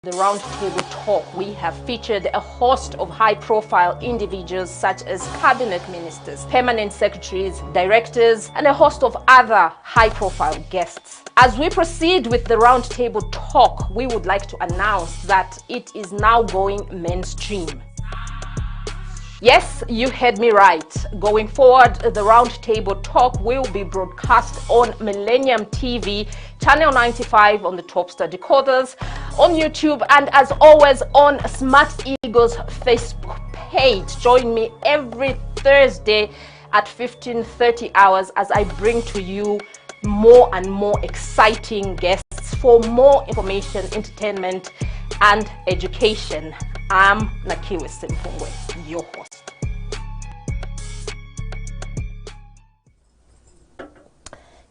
The roundtable talk, we have featured a host of high-profile individuals such as cabinet ministers, permanent secretaries, directors, and a host of other high-profile guests. As we proceed with the roundtable talk, we would like to announce that it is now going mainstream. Yes, you heard me right. Going forward, the roundtable talk will be broadcast on Millennium TV, Channel 95 on the Topstar decoders, on YouTube, and as always on Smart Eagle's Facebook page. Join me every Thursday at 15:30 hours as I bring to you more and more exciting guests for more information, entertainment, and education. I'm Nakiwe Simpungwe, your host.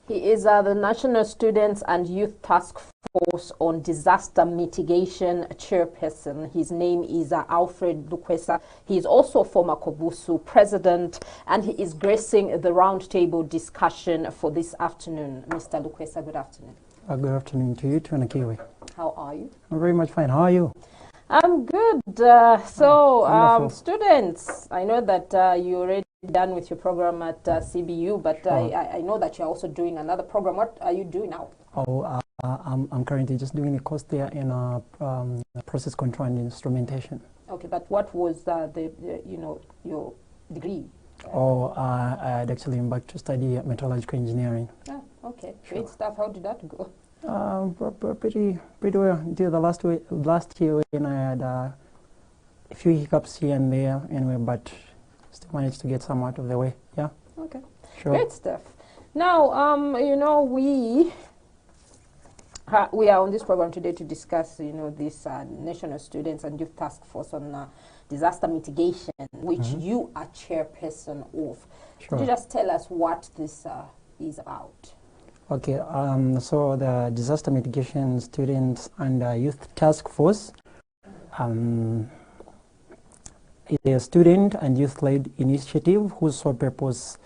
He is the National Students and Youth Taskforce on Disaster Mitigation Chairperson. His name is Alfred Lukwesa. He is also former Kobusu president, and he is gracing the roundtable discussion for this afternoon. Mr. Lukwesa, good afternoon. Good afternoon to you, Nakiwe. How are you? I'm very much fine. How are you? I'm good. Students, I know that you already done with your program at CBU, but I know that you're also doing another program. What are you doing now? I'm currently just doing a course there in process control and instrumentation. Okay, but what was your degree? I had actually embarked to study metallurgical engineering. Ah, okay, sure. Great stuff. How did that go? Pretty well until the last year when I had a few hiccups here and there anyway, but still managed to get some out of the way. Yeah. Okay. Sure. Great stuff. Now, we are on this program today to discuss, this National Students and Youth Task Force on Disaster Mitigation, which you are chairperson of. Sure. Could you just tell us what this is about? Okay, so the Disaster Mitigation Students and Youth Task Force is a student and youth-led initiative whose sole purpose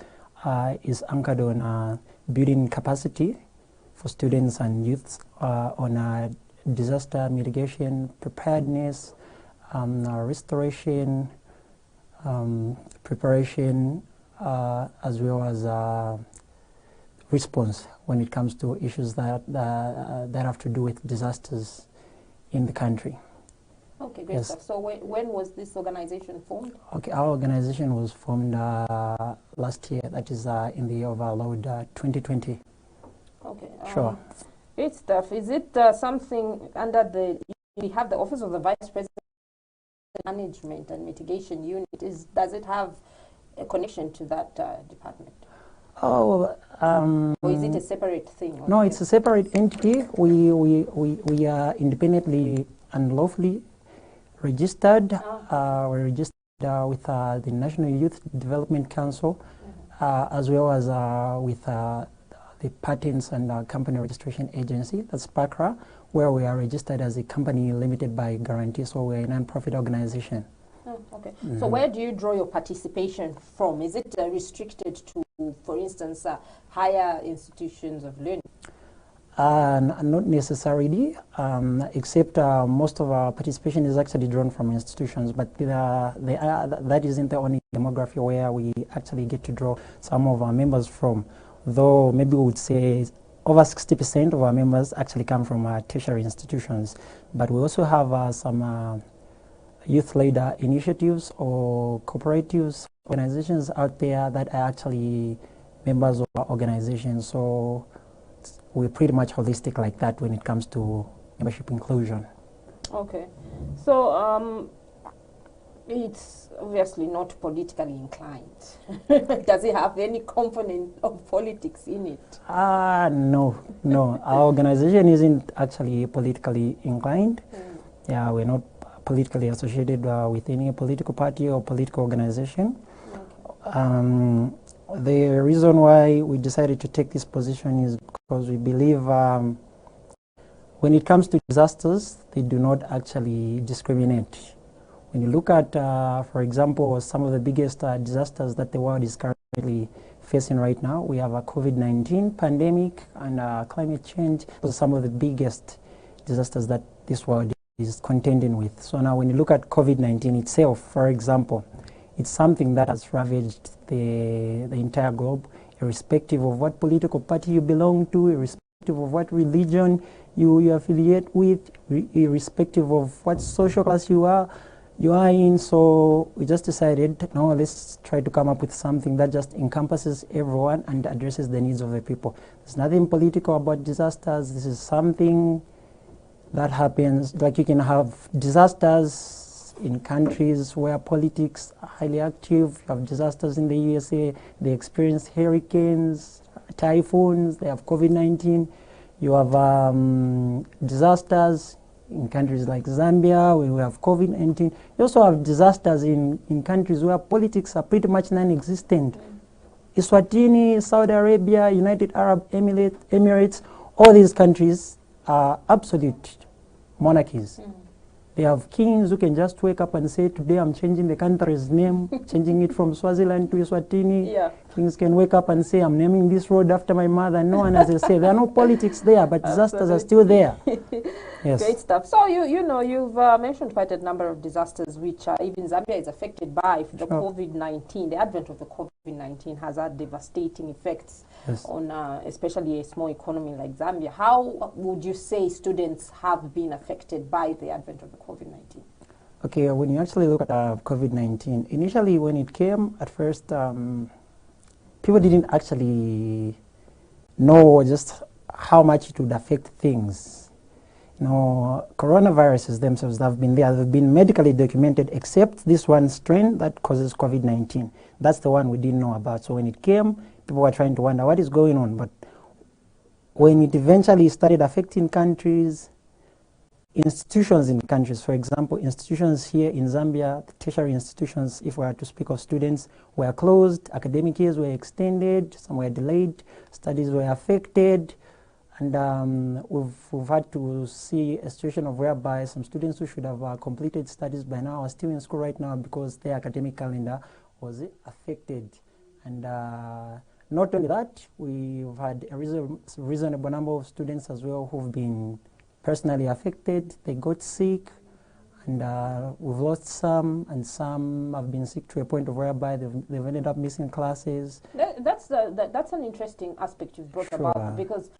is anchored on building capacity for students and youths on disaster mitigation, preparedness, restoration, preparation, as well as response when it comes to issues that have to do with disasters in the country. Okay, great stuff. So when was this organization formed? Okay, our organization was formed last year, that is in the year of our Lord 2020. Okay. Sure. Great stuff. Is it something under you have the Office of the Vice President Management and Mitigation Unit? Does it have a connection to that department? Or is it a separate thing? No, it's a separate entity. We are independently and lawfully registered. We're registered with the National Youth Development Council, as well as with the Patents and Company Registration Agency, that's PACRA, where we are registered as a company limited by guarantee, so we're a non-profit organization. Oh, okay. So where do you draw your participation from? Is it restricted to, for instance, higher institutions of learning? Not necessarily, except most of our participation is actually drawn from institutions, but that isn't the only demography where we actually get to draw some of our members from, though maybe we would say over 60% of our members actually come from tertiary institutions. But we also have some youth-led initiatives or cooperatives, organizations out there that are actually members of our organization. So we're pretty much holistic like that when it comes to membership inclusion. Okay. So it's obviously not politically inclined. Does it have any component of politics in it? No. Our organization isn't actually politically inclined. Yeah, we're not politically associated with any political party or political organization. Okay. The reason why we decided to take this position is because we believe when it comes to disasters, they do not actually discriminate. When you look at, for example, some of the biggest disasters that the world is currently facing right now, we have a COVID-19 pandemic and climate change. Those are some of the biggest disasters that this world is contending with. So now when you look at COVID-19 itself, for example, it's something that has ravaged the entire globe, irrespective of what political party you belong to, irrespective of what religion you affiliate with, irrespective of what social class you are in. So we just decided, no, let's try to come up with something that just encompasses everyone and addresses the needs of the people. There's nothing political about disasters. This is something that happens, like you can have disasters in countries where politics are highly active. You have disasters in the USA, they experience hurricanes, typhoons, they have COVID-19. You have disasters in countries like Zambia, where we have COVID-19. You also have disasters in countries where politics are pretty much non-existent. Eswatini, Saudi Arabia, United Arab Emirates, all these countries are absolute monarchies. They have kings who can just wake up and say, today I'm changing the country's name, changing it from Swaziland to Eswatini. Yeah. Kings can wake up and say, I'm naming this road after my mother. No one has a say. There are no politics there, but disasters are still there. Yes. Great stuff. So you've mentioned quite a number of disasters which even Zambia is affected by the COVID-19. The advent of the COVID-19 has had devastating effects on especially a small economy like Zambia. How would you say students have been affected by the advent of the COVID-19? Okay, when you actually look at COVID-19, initially when it came, at first, people didn't actually know just how much it would affect things. You know, coronaviruses themselves have been there. They've been medically documented, except this one strain that causes COVID-19. That's the one we didn't know about. So when it came, people were trying to wonder what is going on. But when it eventually started affecting countries, institutions in countries, for example, institutions here in Zambia, the tertiary institutions, if we are to speak of students, were closed, academic years were extended, some were delayed, studies were affected, and we've had to see a situation of whereby some students who should have completed studies by now are still in school right now because their academic calendar was affected. And not only that, we've had a reasonable number of students as well who've been personally affected. They got sick, and we've lost some, and some have been sick to a point of whereby they've ended up missing classes. That's an interesting aspect you've brought about, because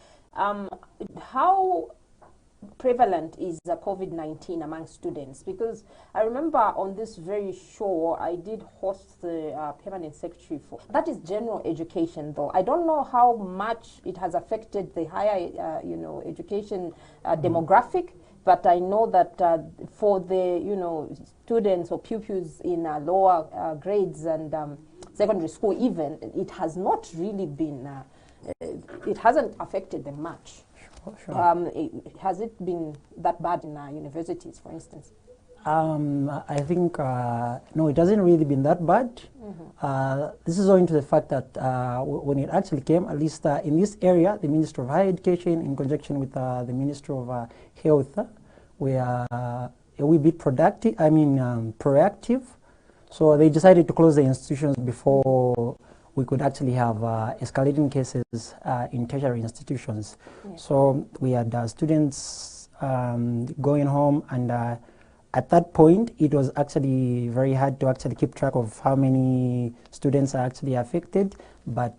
how prevalent is COVID-19 among students? Because I remember on this very show, I did host the permanent secretary for, that is general education though. I don't know how much it has affected the higher, education demographic, but I know that for the, students or pupils in lower grades and secondary school even, it has not really been, it hasn't affected them much. Sure. Has it been that bad in universities, for instance? I think, no, it hasn't really been that bad. This is owing to the fact that when it actually came, at least in this area, the Ministry of Higher Education, in conjunction with the Ministry of Health, we are a wee bit proactive. So they decided to close the institutions before we could actually have escalating cases in tertiary institutions. Yeah. So we had students going home, and at that point it was actually very hard to actually keep track of how many students are actually affected. But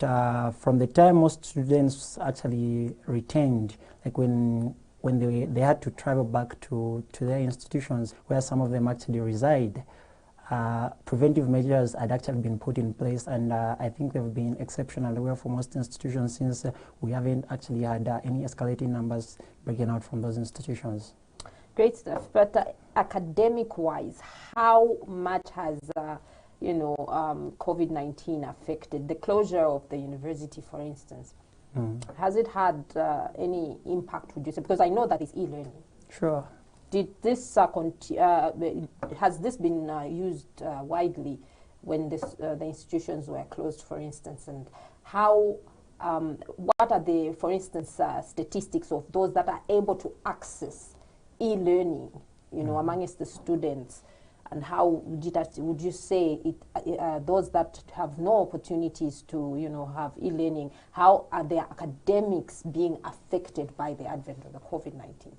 from the time most students actually returned, like when they had to travel back to their institutions where some of them actually reside, preventive measures had actually been put in place, and I think they've been exceptionally well for most institutions, since we haven't actually had any escalating numbers breaking out from those institutions. Great stuff. But academic-wise, how much has COVID-19 affected the closure of the university, for instance? Has it had any impact, would you say? Because I know that it's e-learning. Sure. Did this has this been used widely when the institutions were closed, for instance? And how, what are the, for instance, statistics of those that are able to access e-learning, amongst the students? And how would you say those that have no opportunities to, have e-learning, how are their academics being affected by the advent of the COVID-19?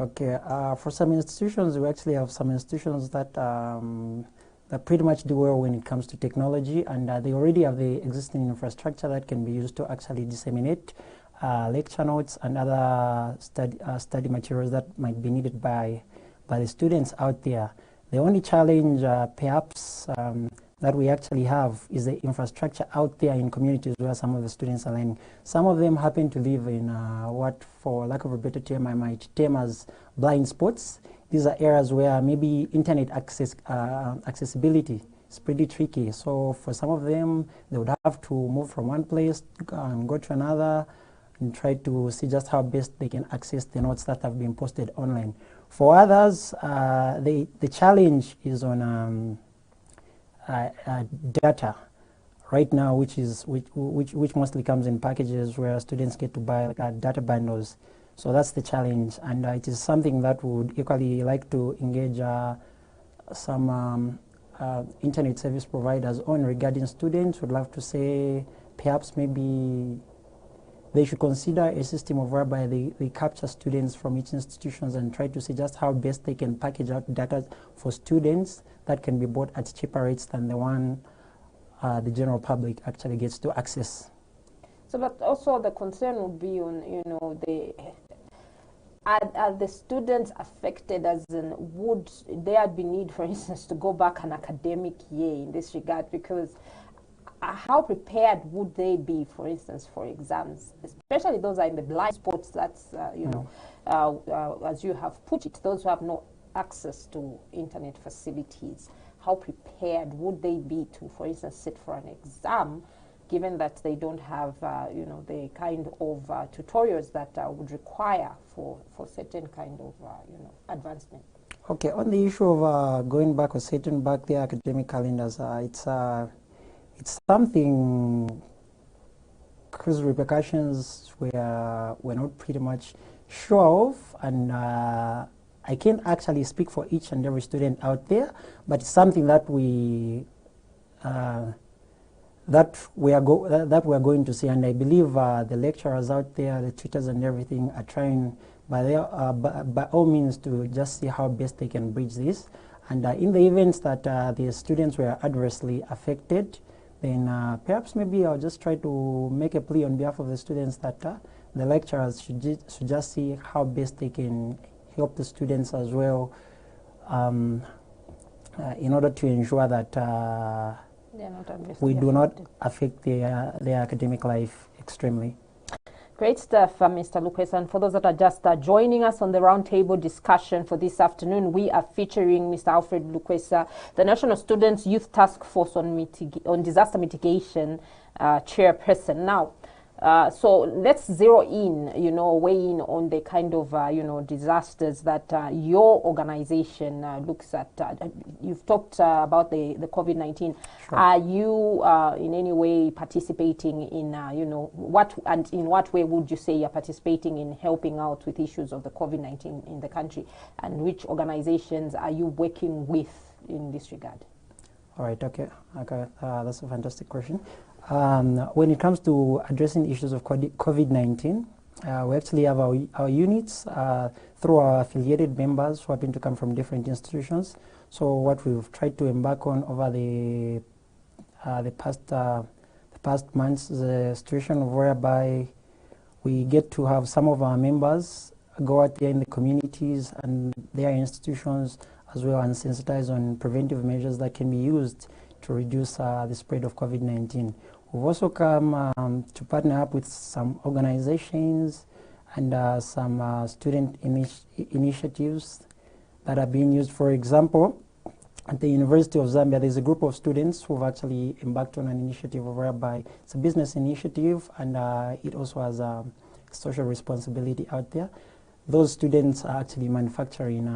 Okay, for some institutions, we actually have some institutions that that pretty much do well when it comes to technology, and they already have the existing infrastructure that can be used to actually disseminate lecture notes and other study materials that might be needed by the students out there. The only challenge, perhaps, that we actually have is the infrastructure out there in communities where some of the students are learning. Some of them happen to live in what, for lack of a better term, I might term as blind spots. These are areas where maybe internet accessibility is pretty tricky. So for some of them, they would have to move from one place and go to another and try to see just how best they can access the notes that have been posted online. For others, the challenge is on data right now, which mostly comes in packages where students get to buy data bundles. So that's the challenge, and it is something that would equally like to engage some internet service providers on regarding students. Would love to say perhaps maybe they should consider a system of whereby they capture students from each institutions and try to see just how best they can package out data for students that can be bought at cheaper rates than the one the general public actually gets to access. So, but also the concern would be on, are the students affected, as in, would there be need, for instance, to go back an academic year in this regard? Because how prepared would they be, for instance, for exams, especially those are in the blind spots, that's, as you have put it, those who have no access to internet facilities. How prepared would they be to, for instance, sit for an exam, given that they don't have, the kind of tutorials that would require for certain kind of, advancement? Okay, on the issue of going back or setting back their academic calendars, it's something whose repercussions we're not pretty much sure of, and I can't actually speak for each and every student out there, but it's something that we are going to see, and I believe the lecturers out there, the tutors and everything, are trying by all means to just see how best they can bridge this. And in the events that the students were adversely affected, then perhaps maybe I'll just try to make a plea on behalf of the students that the lecturers should just see how best they can help the students as well, in order to ensure that we do not affect their academic life extremely. Great stuff, Mr. Lukwesa. And for those that are just joining us on the roundtable discussion for this afternoon, we are featuring Mr. Alfred Lukwesa, the National Students Youth Task Force on Disaster Mitigation Chairperson. Now, so let's zero in, weigh in on the kind of, disasters that your organization looks at. You've talked about the COVID-19. Sure. Are you in any way participating in, what and in what way would you say you're participating in helping out with issues of the COVID-19 in the country? And which organizations are you working with in this regard? All right, okay, that's a fantastic question. When it comes to addressing issues of COVID-19, we actually have our units through our affiliated members who happen to come from different institutions. So what we've tried to embark on over the past months is a situation whereby we get to have some of our members go out there in the communities and their institutions as well and sensitize on preventive measures that can be used to reduce the spread of COVID-19. We've also come to partner up with some organizations and some student initiatives that are being used. For example, at the University of Zambia, there's a group of students who've actually embarked on an initiative whereby it's a business initiative and it also has a social responsibility out there. Those students are actually manufacturing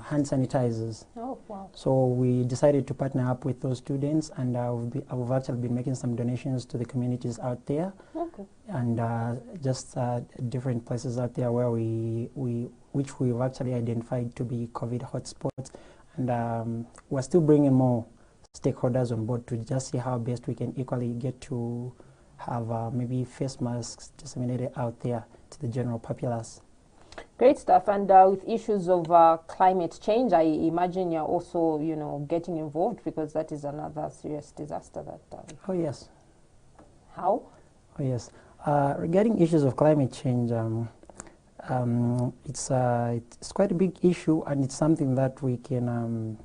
hand sanitizers. Oh, wow. So we decided to partner up with those students, and we've actually been making some donations to the communities out there. Okay. And just different places out there where which we've actually identified to be COVID hotspots. And we're still bringing more stakeholders on board to just see how best we can equally get to have maybe face masks disseminated out there to the general populace. Great stuff. And with issues of climate change, I imagine you're also, you know, getting involved, because that is another serious disaster that... Oh, yes. How? Oh, yes. Regarding issues of climate change, it's quite a big issue, and it's something that we can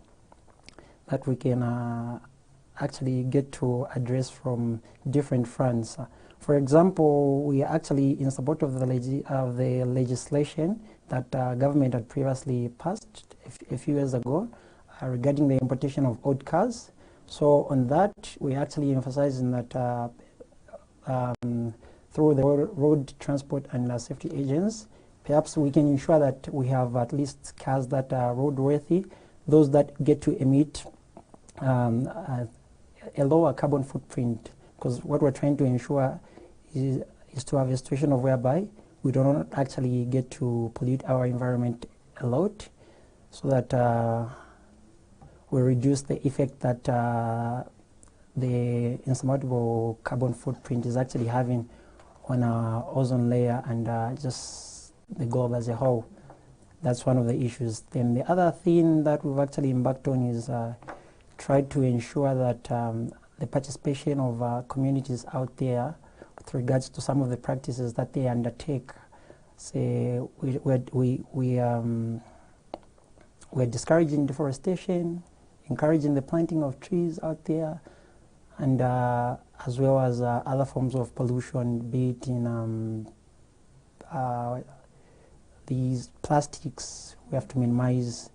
actually get to address from different fronts. For example, we are actually in support of the legislation that government had previously passed a few years ago regarding the importation of old cars. So on that, we are actually emphasizing that through the road transport and safety agents, perhaps we can ensure that we have at least cars that are roadworthy, those that get to emit a lower carbon footprint, because what we're trying to ensure is to have a situation of whereby we do not actually get to pollute our environment a lot, so that we reduce the effect that the insurmountable carbon footprint is actually having on our ozone layer and just the globe as a whole. That's one of the issues. Then the other thing that we've actually embarked on is try to ensure that the participation of communities out there with regards to some of the practices that they undertake. Say we're discouraging deforestation, encouraging the planting of trees out there, and as well as other forms of pollution, be it in these plastics. We have to minimize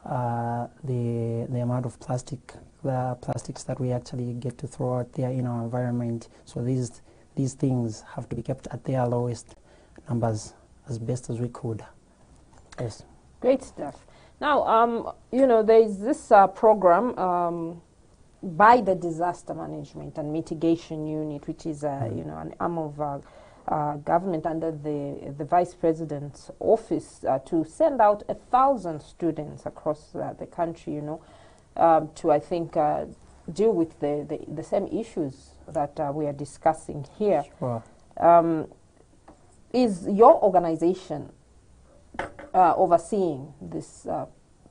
the amount of plastics that we actually get to throw out there in our environment. So these things have to be kept at their lowest numbers as best as we could. Yes. Great stuff. Now, you know, there is this program by the Disaster Management and Mitigation Unit, which is, you know, an arm of government under the Vice President's office, to send out 1,000 students across the country, you know, to, I think, deal with the same issues that we are discussing here. Sure. Is your organization overseeing this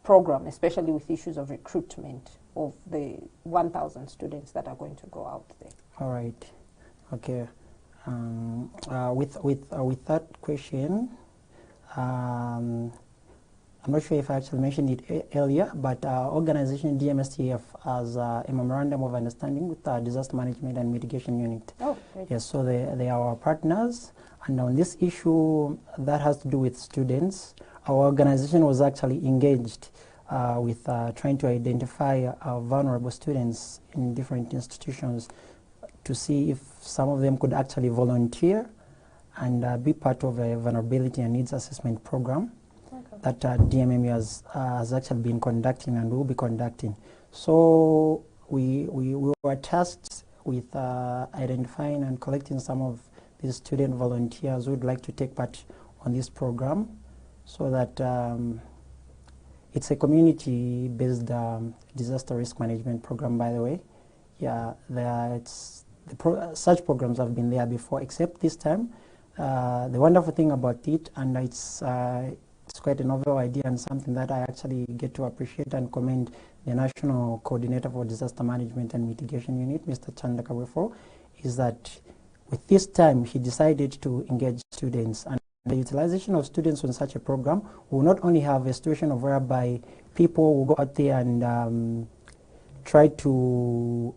program, especially with issues of recruitment of the 1,000 students that are going to go out there? All right. Okay. With that question, I'm not sure if I actually mentioned it earlier, but our organization DMSTF has a memorandum of understanding with the Disaster Management and Mitigation Unit. Oh, great. Yes, so they are our partners, and on this issue that has to do with students, our organization was actually engaged with trying to identify vulnerable students in different institutions to see if some of them could actually volunteer and be part of a vulnerability and needs assessment program that DMMU has actually been conducting and will be conducting. So we were tasked with identifying and collecting some of these student volunteers who would like to take part on this program, so that it's a community-based disaster risk management program, by the way. Yeah, such programs have been there before, except this time. The wonderful thing about it, and it's quite a novel idea and something that I actually get to appreciate and commend the National Coordinator for Disaster Management and Mitigation Unit, Mr. Nakiwe, for, is that with this time he decided to engage students. And the utilization of students on such a program will not only have a situation of whereby people will go out there and try to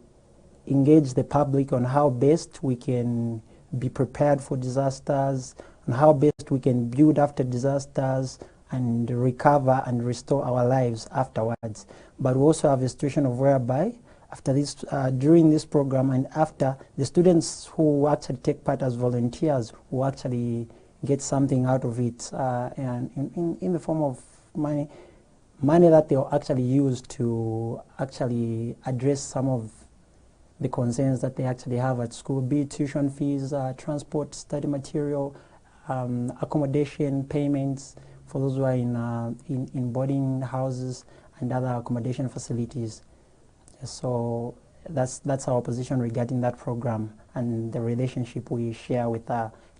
engage the public on how best we can be prepared for disasters, and how best we can build after disasters and recover and restore our lives afterwards. But we also have a situation of whereby after this, during this program and after, the students who actually take part as volunteers will actually get something out of it and in the form of money that they'll actually use to actually address some of the concerns that they actually have at school, be it tuition fees, transport, study material, accommodation payments for those who are in boarding houses and other accommodation facilities. So that's our position regarding that program and the relationship we share with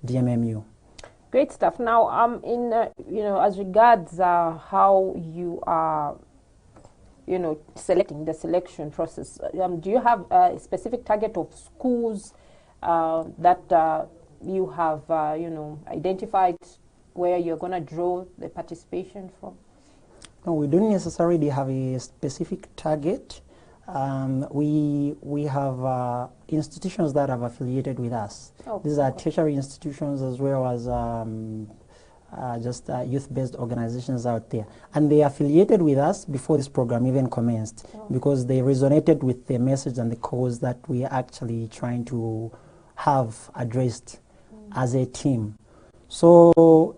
DMMU. Great stuff. Now, as regards how you are, selecting the selection process, do you have a specific target of schools that you have, identified where you're going to draw the participation from? No, we don't necessarily have a specific target. We have institutions that have affiliated with us. Oh, These are tertiary institutions as well as just youth-based organizations out there. And they affiliated with us before this program even commenced because they resonated with the message and the cause that we are actually trying to have addressed as a team. So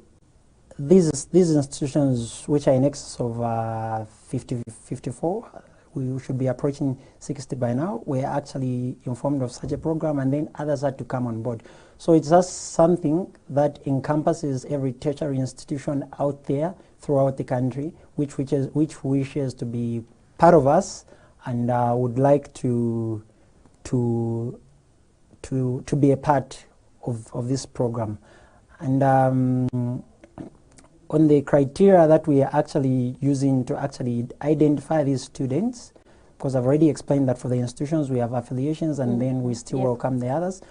these institutions, which are in excess of 54, we should be approaching 60 by now. We're actually informed of such a program, and then others had to come on board. So it's just something that encompasses every tertiary institution out there throughout the country, which wishes to be part of us and would like to be a part of this program. And on the criteria that we are actually using to actually identify these students, because I've already explained that for the institutions we have affiliations and then we still welcome the others.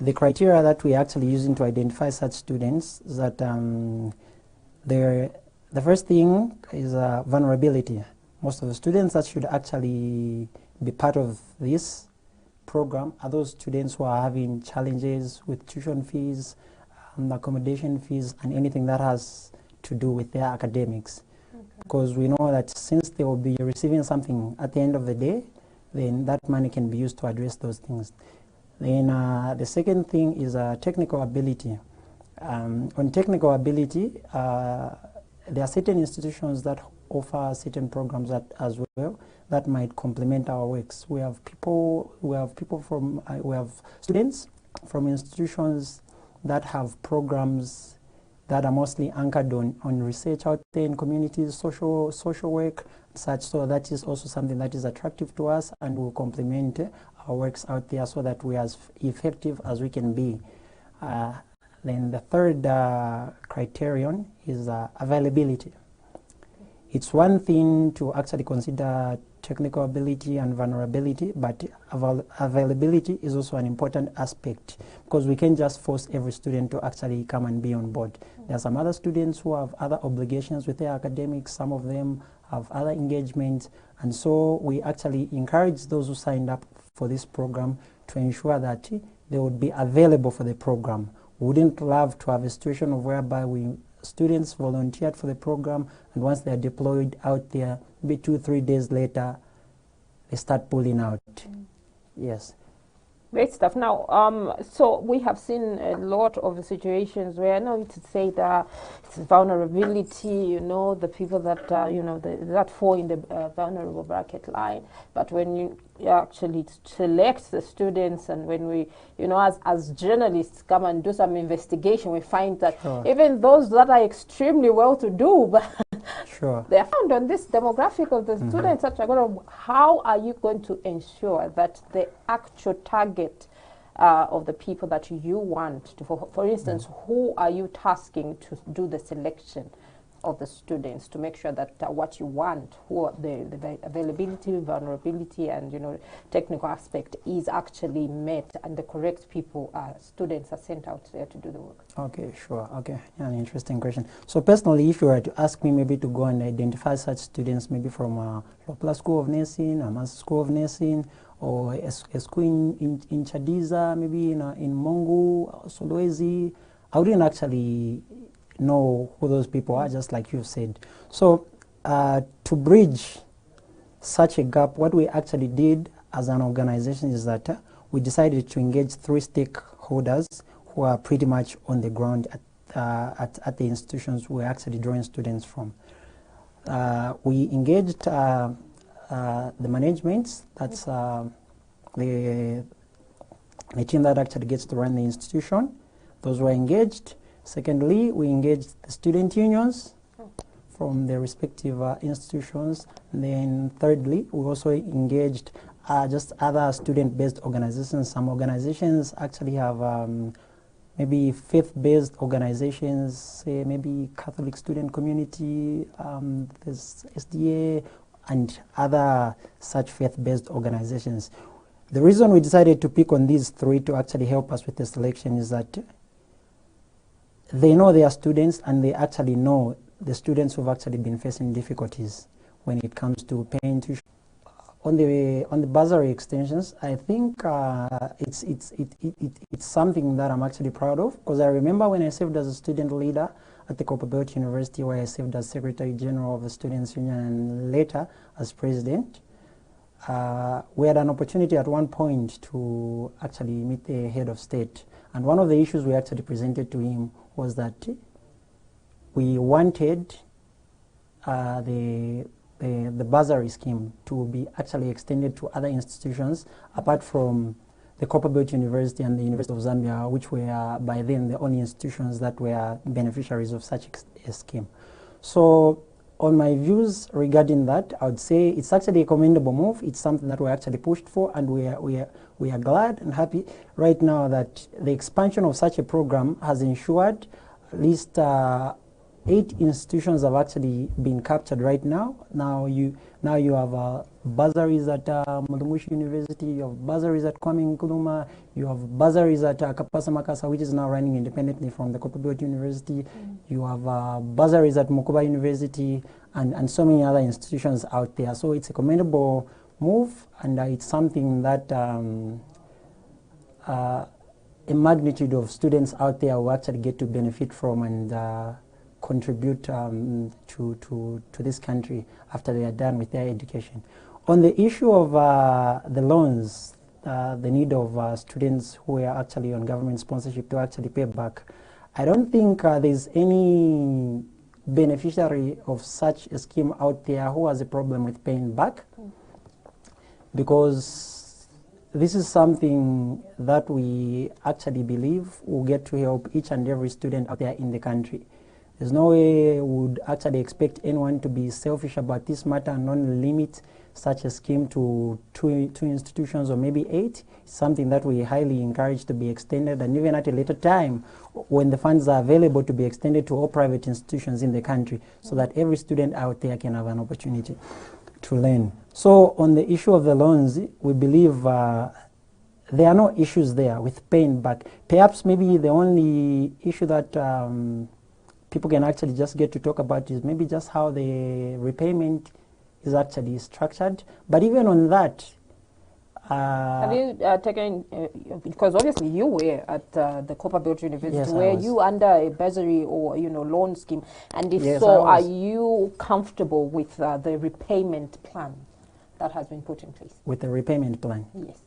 The criteria that we are actually using to identify such students is that the first thing is vulnerability. Most of the students that should actually be part of this program are those students who are having challenges with tuition fees, accommodation fees, and anything that has to do with their academics. Because we know that since they will be receiving something at the end of the day, then that money can be used to address those things. Then the second thing is technical ability. On technical ability, there are certain institutions that offer certain programs as well that might complement our works. We have students from institutions that have programs that are mostly anchored on research out there in communities, social work, such. So that is also something that is attractive to us and will complement our works out there so that we are as effective as we can be. Then the third criterion is availability. It's one thing to actually consider technical ability and vulnerability, but availability is also an important aspect because we can't just force every student to actually come and be on board. There are some other students who have other obligations with their academics, some of them have other engagements, and so we actually encourage those who signed up for this program to ensure that they would be available for the program. We wouldn't love to have a situation of whereby students volunteered for the program, and once they're deployed out there, maybe 2-3 days later, they start pulling out. Yes. Great stuff. Now, so we have seen a lot of situations where, to say that it's vulnerability, the people that, that fall in the vulnerable bracket line. But when you actually select the students and when we, as journalists come and do some investigation, we find that even those that are extremely well-to-do, but they are found on this demographic of the students that are going to, how are you going to ensure that the actual target of the people that you want to, for instance, who are you tasking to do the selection of the students to make sure that what you want, who are the availability, vulnerability, and technical aspect is actually met, and the correct people, students are sent out there to do the work? Okay, sure. Okay, an interesting question. So personally, if you were to ask me maybe to go and identify such students, maybe from a Loyola School of Nursing, a Master School of Nursing, or a school in Chadiza, maybe in Mongu, Solwezi, I wouldn't actually know who those people are, just like you said. So to bridge such a gap, what we actually did as an organization is that we decided to engage 3 stakeholders who are pretty much on the ground at the institutions we're actually drawing students from. We engaged the management, that's the team that actually gets to run the institution. Those were engaged. Secondly, we engaged the student unions from the respective institutions. And then thirdly, we also engaged just other student-based organizations. Some organizations actually have maybe faith-based organizations, say maybe Catholic student community, there's SDA, and other such faith-based organizations. The reason we decided to pick on these three to actually help us with the selection is that they know their students, and they actually know the students who've actually been facing difficulties when it comes to paying tuition. On the bursary extensions, I think it's something that I'm actually proud of, because I remember when I served as a student leader at the Copperbelt University, where I served as Secretary General of the Students' Union and later as President. We had an opportunity at one point to actually meet the head of state, and one of the issues we actually presented to him was that we wanted the bursary scheme to be actually extended to other institutions apart from the Copperbelt University and the University of Zambia, which were by then the only institutions that were beneficiaries of such a scheme. So on my views regarding that, I would say it's actually a commendable move. It's something that we actually pushed for, and we are glad and happy right now that the expansion of such a program has ensured at least 8 institutions have actually been captured right now. Now you have bursaries at Mulungushi University, you have bursaries at Kwame Nkrumah, you have bursaries at Kapasa Makasa, which is now running independently from the Copperbelt University. You have bursaries at Mukuba University, and so many other institutions out there. So it's a commendable move, and it's something that a magnitude of students out there will actually get to benefit from and contribute to this country after they are done with their education. On the issue of the loans, the need of students who are actually on government sponsorship to actually pay back, I don't think there's any beneficiary of such a scheme out there who has a problem with paying back, because this is something that we actually believe will get to help each and every student out there in the country. There's no way we would actually expect anyone to be selfish about this matter and only limit such a scheme to two institutions or maybe 8. It's something that we highly encourage to be extended, and even at a later time when the funds are available, to be extended to all private institutions in the country, so that every student out there can have an opportunity to learn. So on the issue of the loans, we believe there are no issues there with paying back. Perhaps maybe the only issue that people can actually just get to talk about is maybe just how the repayment is actually structured. But even on that, have you taken, because obviously you were at the Copperbelt University, yes, were you under a bursary or loan scheme? And if yes, so, are you comfortable with the repayment plan that has been put in place? With the repayment plan? Yes.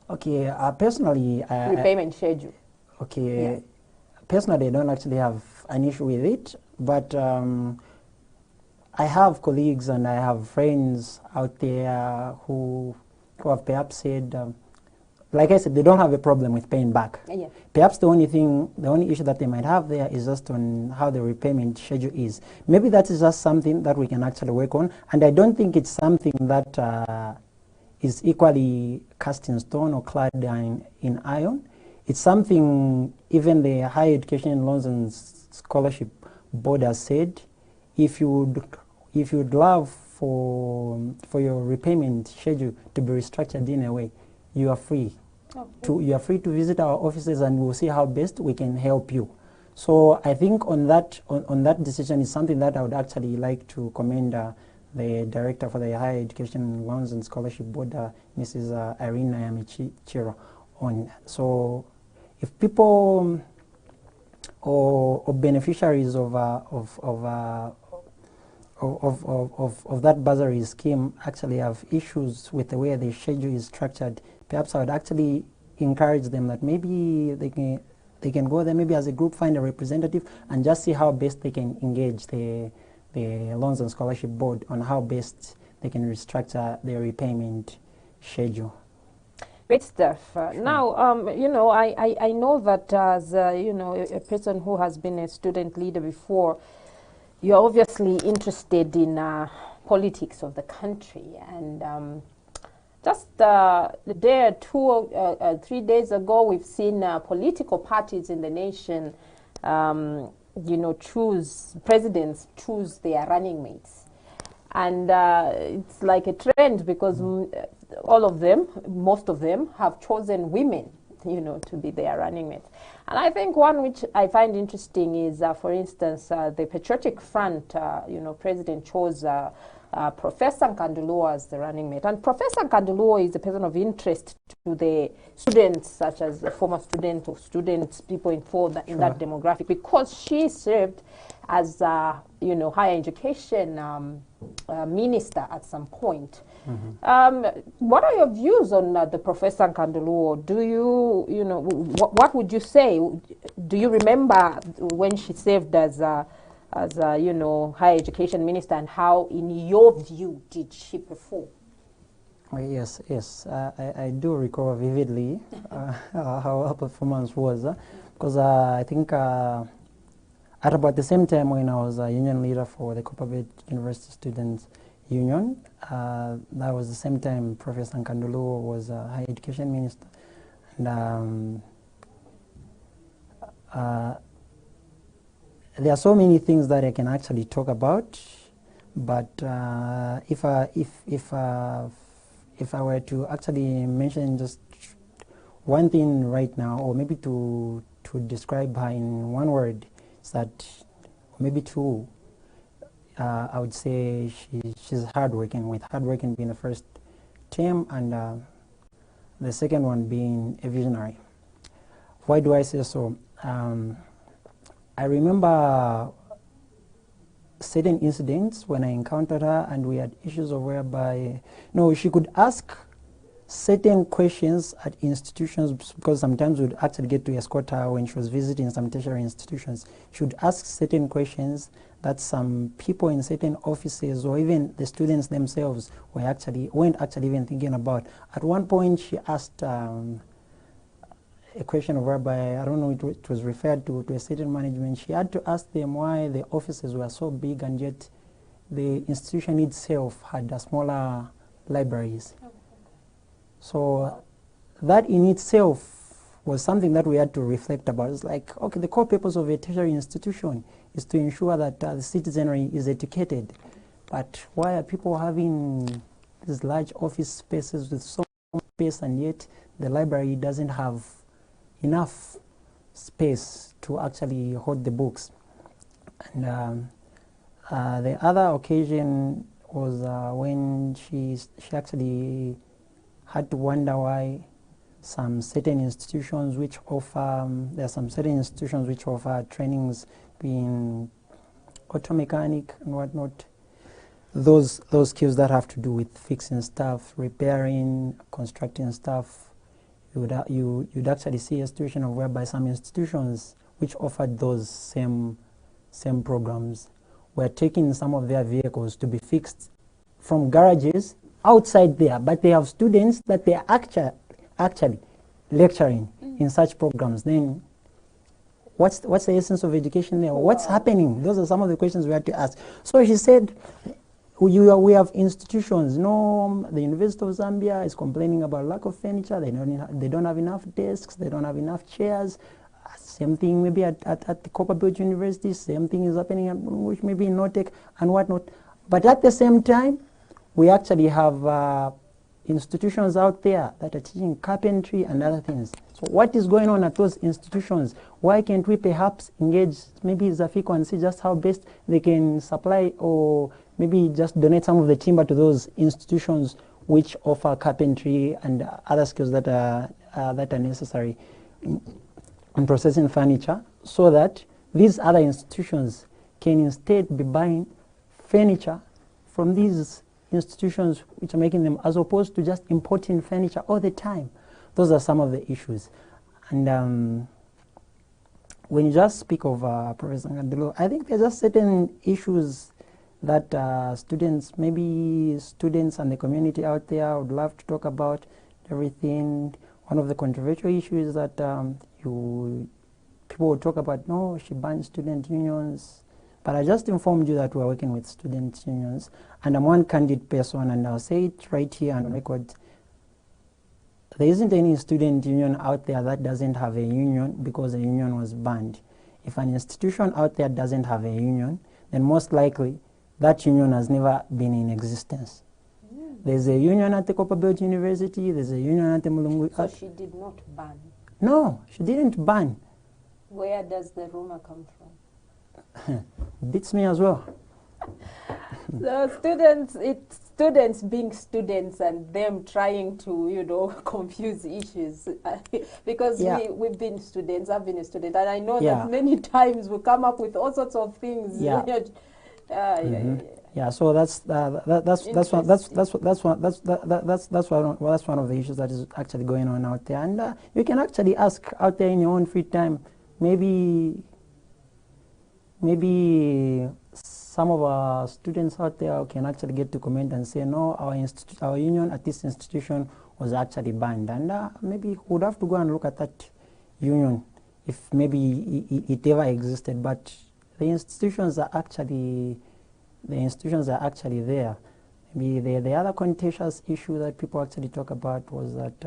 Okay, personally... repayment schedule. Okay, yeah. Personally I don't actually have an issue with it, but I have colleagues and I have friends out there who have perhaps said, like I said, they don't have a problem with paying back. Yeah. Perhaps the only issue that they might have there is just on how the repayment schedule is. Maybe that is just something that we can actually work on, and I don't think it's something that is equally cast in stone or clad in iron. It's something even the Higher Education Loans and Scholarship Board has said, if you'd love for your repayment schedule to be restructured in a way, you are free. Okay. You are free to visit our offices, and we'll see how best we can help you. So I think on that decision is something that I would actually like to commend the Director for the Higher Education Loans and Scholarship Board, Mrs. Irene Nyamichiro, on. So if people or beneficiaries of that bursary scheme actually have issues with the way the schedule is structured, perhaps I would actually encourage them that maybe they can go there, maybe as a group, find a representative, and just see how best they can engage the Loans and Scholarship Board on how best they can restructure their repayment schedule. Great stuff. Now, I know that as a person who has been a student leader before, you're obviously interested in politics of the country, and Just a day or two, 3 days ago, we've seen political parties in the nation, you know, presidents choose their running mates. And it's like a trend because all of them, most of them, have chosen women, you know, to be their running mates. And I think one which I find interesting is, for instance, the Patriotic Front, you know, president chose Professor Nkanduluo as the running mate. And Professor Nkanduluo is a person of interest to the students, such as the former student or students, people in that demographic, because she served as, you know, higher education minister at some point. What are your views on the Professor Nkanduluo? Do you know, what would you say? Do you remember when she served as you know, higher education minister, and how, in your view, did she perform? Yes, I do recall vividly how her performance was, because I think at about the same time when I was a union leader for the Copperbelt University Students Union, that was the same time Professor Nkanduluo was higher education minister. And there are so many things that I can actually talk about, but if I were to actually mention just one thing right now, or maybe to describe her in one word, is that, or maybe two, I would say she's hardworking, with hardworking being the first term, and the second one being a visionary. Why do I say so? I remember certain incidents when I encountered her, and we had issues of whereby, she could ask certain questions at institutions, because sometimes we'd actually get to escort her when she was visiting some tertiary institutions. She would ask certain questions that some people in certain offices, or even the students themselves, weren't actually even thinking about. At one point, she asked a question whereby, I don't know, it was referred to a certain management. She had to ask them why the offices were so big, and yet the institution itself had smaller libraries. Okay. So that in itself was something that we had to reflect about. It's like, okay, the core purpose of a tertiary institution is to ensure that the citizenry is educated. But why are people having these large office spaces with so much space, and yet the library doesn't have enough space to actually hold the books? And the other occasion was when she actually had to wonder why some certain institutions which offer, there are some certain institutions which offer trainings being auto mechanic and whatnot, those skills that have to do with fixing stuff, repairing, constructing stuff. You'd actually see a situation of whereby some institutions which offered those same programs were taking some of their vehicles to be fixed from garages outside there, but they have students that they are actually lecturing in such programs. Then what's the essence of education there? What's happening? Those are some of the questions we had to ask. So she said, we have institutions. The University of Zambia is complaining about lack of furniture. They don't have enough desks. They don't have enough chairs. Same thing maybe at the Copperbelt University. Same thing is happening at which maybe in Notec and whatnot. But at the same time, we actually have institutions out there that are teaching carpentry and other things. So what is going on at those institutions? Why can't we perhaps engage maybe Zafiko and see just how best they can supply, or maybe just donate some of the timber to those institutions which offer carpentry and other skills that are necessary in processing furniture, so that these other institutions can instead be buying furniture from these institutions which are making them, as opposed to just importing furniture all the time. Those are some of the issues. And when you just speak of Professor Nkanduluo, I think there's just certain issues that students and the community out there would love to talk about. Everything. One of the controversial issues is that people would talk about, no, she banned student unions. But I just informed you that we're working with student unions, and I'm one candid person, and I'll say it right here on record. there isn't any student union out there that doesn't have a union because the union was banned. If an institution out there doesn't have a union, then most likely that union has never been in existence. There's a union at the Copperbelt University, there's a union at the Mulungu. So she did not ban? No, she didn't ban. Where does the rumor come from? Beats me as well. The students being students and them trying to, you know, confuse issues. Because we've been students, I've been a student, and I know that many times we come up with all sorts of things. Yeah, so that's one of the issues that is actually going on out there, and you can actually ask out there in your own free time. Maybe some of our students out there can actually get to comment and say, no, our union at this institution was actually banned, and maybe we would have to go and look at that union if maybe it ever existed. But the institutions are actually there. Maybe the other contentious issue that people actually talk about was that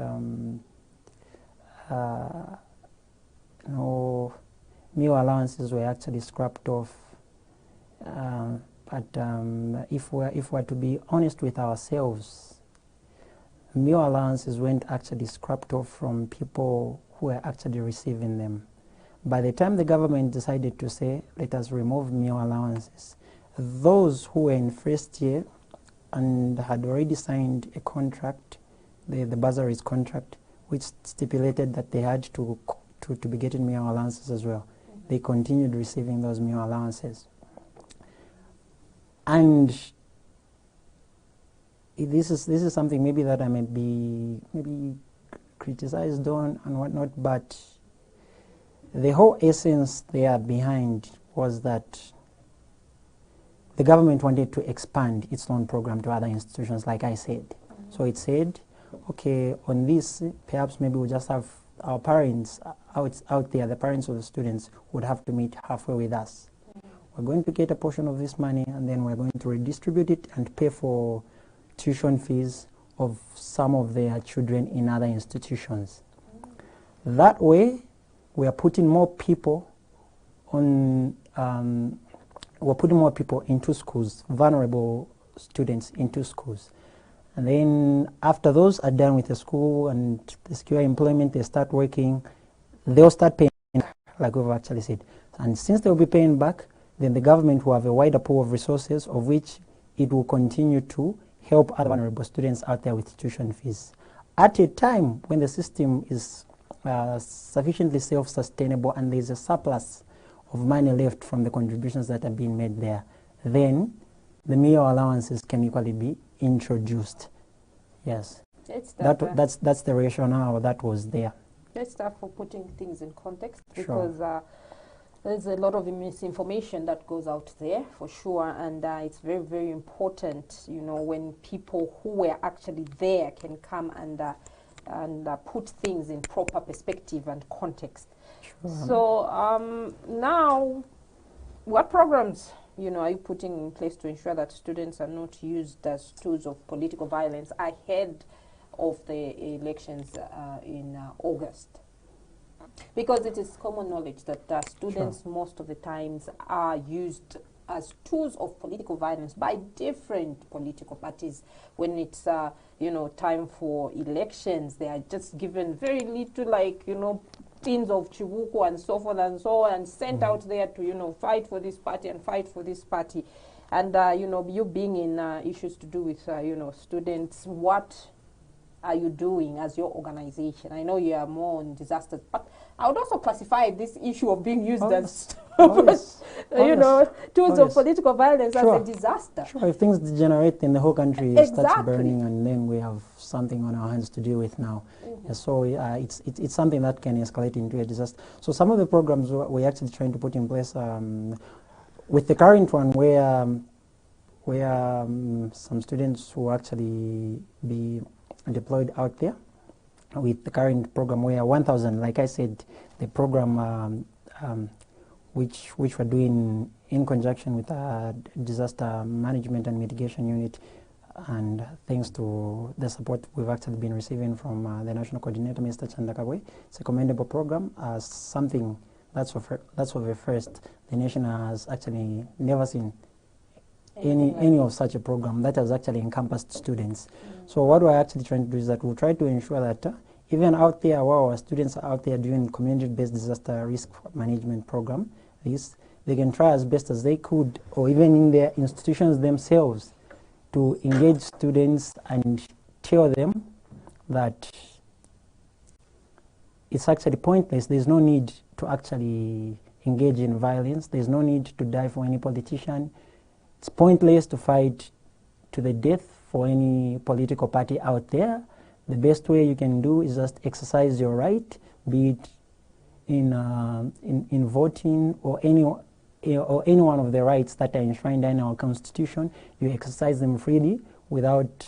meal allowances were actually scrapped off. But if we're to be honest with ourselves, meal allowances weren't actually scrapped off from people who were actually receiving them. By the time the government decided to say, let us remove meal allowances, those who were in first year and had already signed a contract, the bursaries contract, which stipulated that they had to be getting meal allowances as well, they continued receiving those meal allowances. And this is something maybe that I may be criticized on and whatnot, but the whole essence there behind was that the government wanted to expand its loan program to other institutions, like I said. So it said, okay, on this, perhaps maybe we'll just have our parents out there, the parents of the students would have to meet halfway with us. We're going to get a portion of this money, and then we're going to redistribute it and pay for tuition fees of some of their children in other institutions. That way, we are putting more people on. We're putting more people into schools, vulnerable students into schools. And then after those are done with the school and they secure employment, they start working, they'll start paying, like we've actually said. And since they'll be paying back, then the government will have a wider pool of resources of which it will continue to help other vulnerable students out there with tuition fees. At a time when the system is sufficiently self-sustainable and there's a surplus of money left from the contributions that are being made there, then the meal allowances can equally be introduced. Yes, that's the rationale that was there. Let's start for putting things in context, because there's a lot of misinformation that goes out there for sure, and it's very, very important, you know, when people who were actually there can come and put things in proper perspective and context. So now, what programs, you know, are you putting in place to ensure that students are not used as tools of political violence ahead of the elections in August? Because it is common knowledge that students most of the times are used as tools of political violence by different political parties. When it's you know, time for elections, they are just given very little, like, you know, tins of chibuku and so forth and so on, and sent out there to, you know, fight for this party and fight for this party. And you know, you being in issues to do with you know, students, what are you doing as your organization? I know you are more on disasters, but I would also classify this issue of being used as you know, tools of political violence as a disaster. Sure, if things degenerate, then the whole country starts burning, and then we have something on our hands to deal with now. So it's something that can escalate into a disaster. So some of the programs we're actually trying to put in place, with the current one, where some students will actually be deployed out there, with the current program where 1,000, like I said, the program which we're doing in conjunction with our disaster management and mitigation unit, and thanks to the support we've actually been receiving from the National Coordinator, Mr. Nakiwe. It's a commendable program, something that's of a first. The nation has actually never seen any of such a program that has actually encompassed students. So what we're actually trying to do is that we'll try to ensure that even out there, while our students are out there doing community-based disaster risk management program, they can try as best as they could, or even in their institutions themselves, to engage students and tell them that it's actually pointless. There's no need to actually engage in violence. There's no need to die for any politician. It's pointless to fight to the death for any political party out there. The best way you can do is just exercise your right, be it in voting or any one of the rights that are enshrined in our Constitution. You exercise them freely without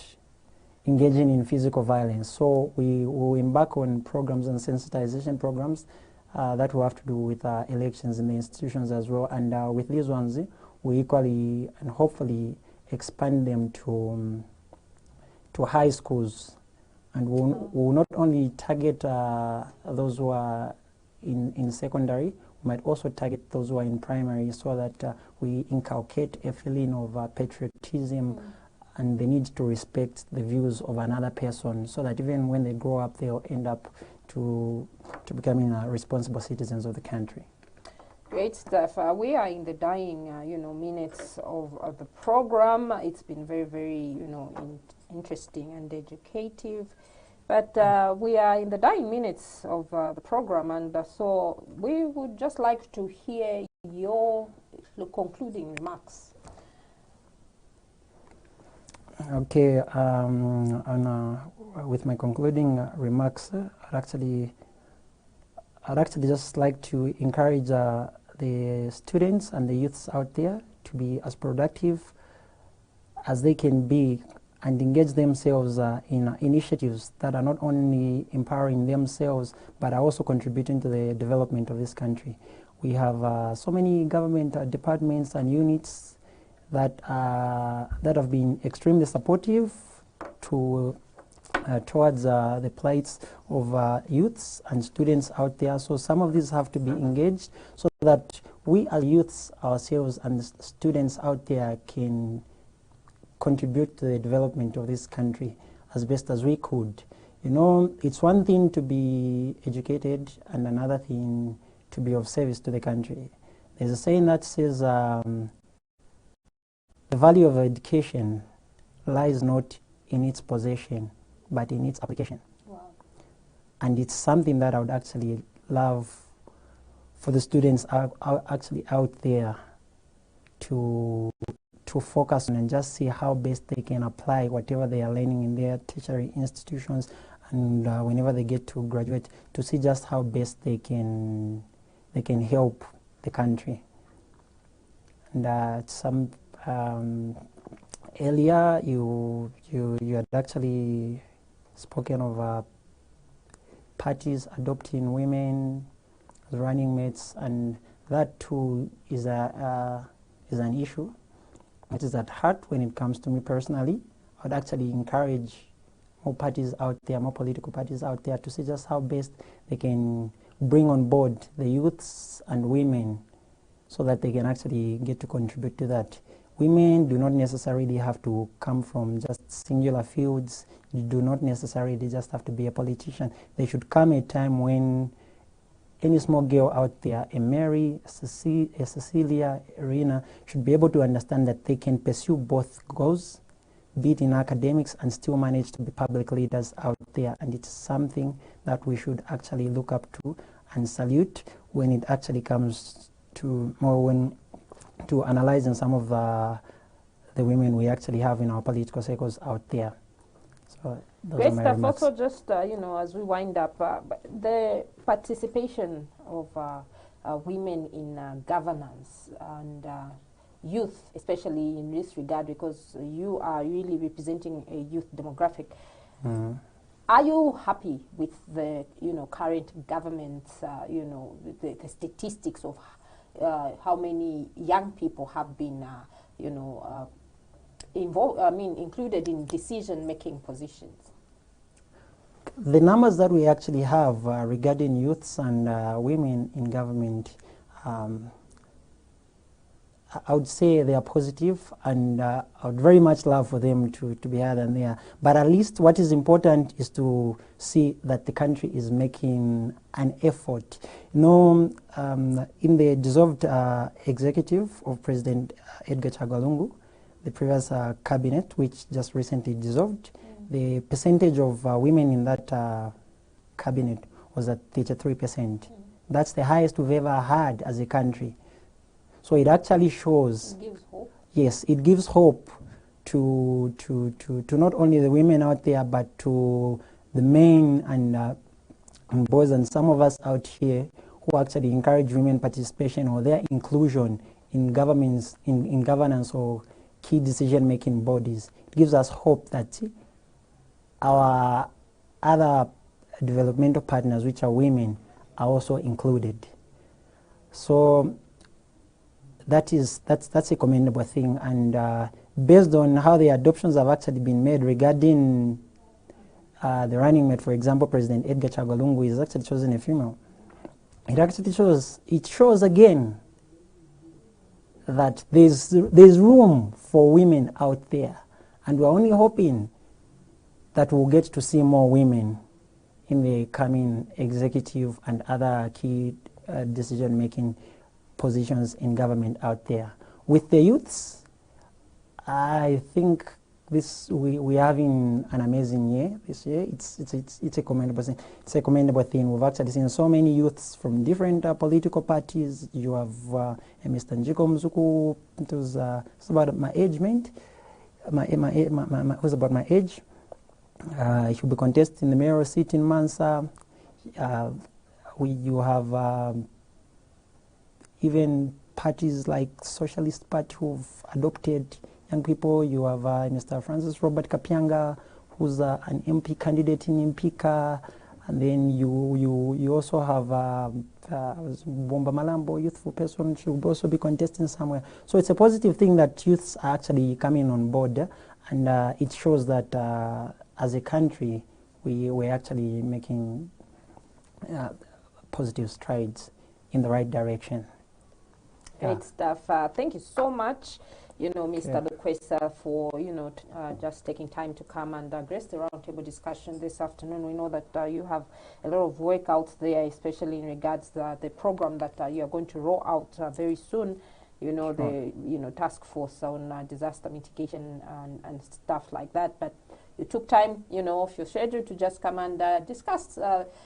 engaging in physical violence. So we will embark on programs and sensitization programs that will have to do with elections in the institutions as well. And with these ones, we equally and hopefully expand them to high schools. And we'll not only target those who are in secondary, we might also target those who are in primary, so that we inculcate a feeling of patriotism and the need to respect the views of another person, so that even when they grow up, they'll end up to becoming responsible citizens of the country. Great stuff. We are in the dying, minutes of the program. It's been very, very, interesting and educative. But we are in the dying minutes of the program, and so we would just like to hear your concluding remarks. Okay, with my concluding remarks, I'd actually just like to encourage the students and the youths out there to be as productive as they can be and engage themselves in initiatives that are not only empowering themselves but are also contributing to the development of this country. We have so many government departments and units that have been extremely supportive towards the plights of youths and students out there. So some of these have to be engaged so that we as youths ourselves and students out there can contribute to the development of this country as best as we could. It's one thing to be educated and another thing to be of service to the country. There's a saying that says the value of education lies not in its possession, but in its application. Wow. And it's something that I would actually love for the students actually out there to focus on and just see how best they can apply whatever they are learning in their tertiary institutions, and whenever they get to graduate, to see just how best they can help the country. And some earlier you had actually spoken of parties adopting women as running mates, and that too is an issue. It is at heart when it comes to me personally. I would actually encourage more parties out there, more political parties out there, to see just how best they can bring on board the youths and women so that they can actually get to contribute to that. Women do not necessarily have to come from just singular fields. You do not necessarily just have to be a politician. There should come a time when any small girl out there, a Mary, a Cecilia, Irina, should be able to understand that they can pursue both goals, be it in academics, and still manage to be public leaders out there. And it's something that we should actually look up to and salute when it actually comes to to analyzing some of the women we actually have in our political circles out there. So great stuff. Also, just as we wind up, the participation of women in governance and youth, especially in this regard, because you are really representing a youth demographic. Are you happy with the current government's the statistics of how many young people have been included in decision-making positions? The numbers that we actually have regarding youths and women in government, I would say they are positive, and I would very much love for them to be higher than there. But at least what is important is to see that the country is making an effort. You know, in the dissolved executive of President Edgar Chagwa, the previous cabinet, which just recently dissolved, the percentage of women in that cabinet was at 33%. That's the highest we've ever had as a country. So it actually shows. It gives hope. Yes, it gives hope to not only the women out there, but to the men and boys and some of us out here who actually encourage women participation or their inclusion in governments, in governance or key decision-making bodies. It gives us hope that our other developmental partners, which are women, are also included. So that's a commendable thing, and based on how the adoptions have actually been made regarding the running mate, for example, President Edgar Chagwa is actually chosen a female. It actually shows again that there's room for women out there, and we're only hoping that we'll get to see more women in the coming executive and other key decision-making positions in government out there. With the youths, I think we're having an amazing year this year. It's a commendable thing. It's a commendable thing. We've actually seen so many youths from different political parties. You have Mr. Njiko Mzuku, who's about my age, mate. Who's about my age. He'll be contesting the mayoral seat in Mansa. You have even parties like Socialist Party who've adopted young people. You have Mr. Francis Robert Kapianga, who's an MP candidate in Mpika, and then you also have Bomba Malambo, youthful person. She will also be contesting somewhere. So it's a positive thing that youths are actually coming on board, and it shows that as a country we're actually making positive strides in the right direction. Great stuff. Thank you so much, Mr. Lukwesa, for, just taking time to come and grace the roundtable discussion this afternoon. We know that you have a lot of work out there, especially in regards to the program that you are going to roll out very soon. The task force on disaster mitigation and stuff like that. But you took time, off your schedule to just come and discuss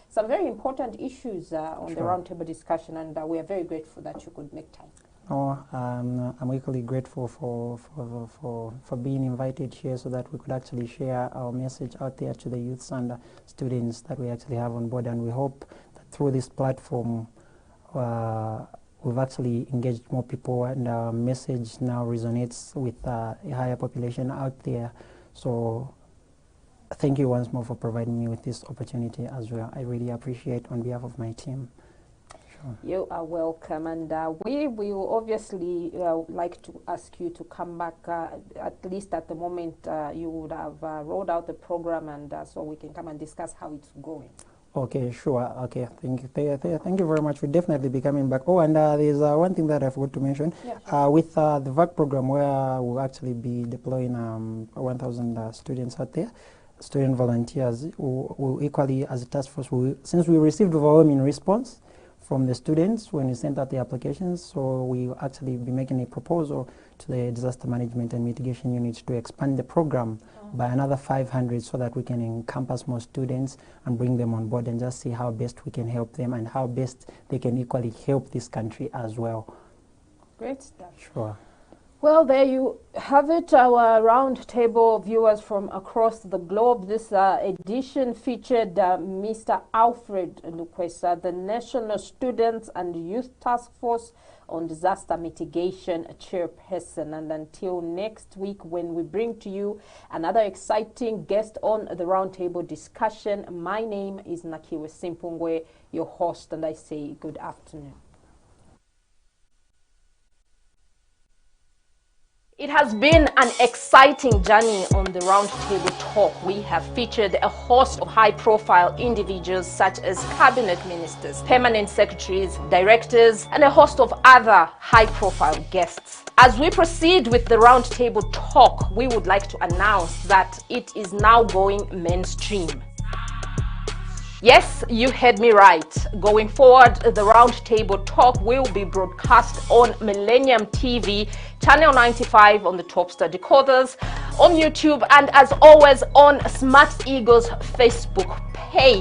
some very important issues on the roundtable discussion, and we are very grateful that you could make time. Oh, I'm equally grateful for being invited here so that we could actually share our message out there to the youths and students that we actually have on board, and we hope that through this platform we've actually engaged more people, and our message now resonates with a higher population out there. So thank you once more for providing me with this opportunity as well. I really appreciate on behalf of my team. Sure. You are welcome, and we will obviously like to ask you to come back, at least at the moment you would have rolled out the program, and so we can come and discuss how it's going. Okay, sure. Okay, thank you. Thank you very much. We'll definitely be coming back. Oh, and there's one thing that I forgot to mention. Yeah, sure. With the VAC program, where we'll actually be deploying 1,000 students out there, student volunteers who equally, as a task force, since we received overwhelming response from the students when we sent out the applications, so we will actually be making a proposal to the disaster management and mitigation unit to expand the program by another 500 so that we can encompass more students and bring them on board and just see how best we can help them and how best they can equally help this country as well. Great stuff. Sure. Well, there you have it, our roundtable viewers from across the globe. This edition featured Mr. Alfred Lukwesa, the National Students and Youth Task Force on Disaster Mitigation Chairperson. And until next week, when we bring to you another exciting guest on the roundtable discussion, my name is Nakiwe Simpungwe, your host, and I say good afternoon. It has been an exciting journey on the Roundtable Talk. We have featured a host of high-profile individuals such as cabinet ministers, permanent secretaries, directors, and a host of other high-profile guests. As we proceed with the Roundtable Talk, we would like to announce that it is now going mainstream. Yes, you heard me right. Going forward, the Roundtable Talk will be broadcast on Millennium TV, Channel 95 on the Topstar decoders, on YouTube, and as always on Smart Eagle's Facebook page.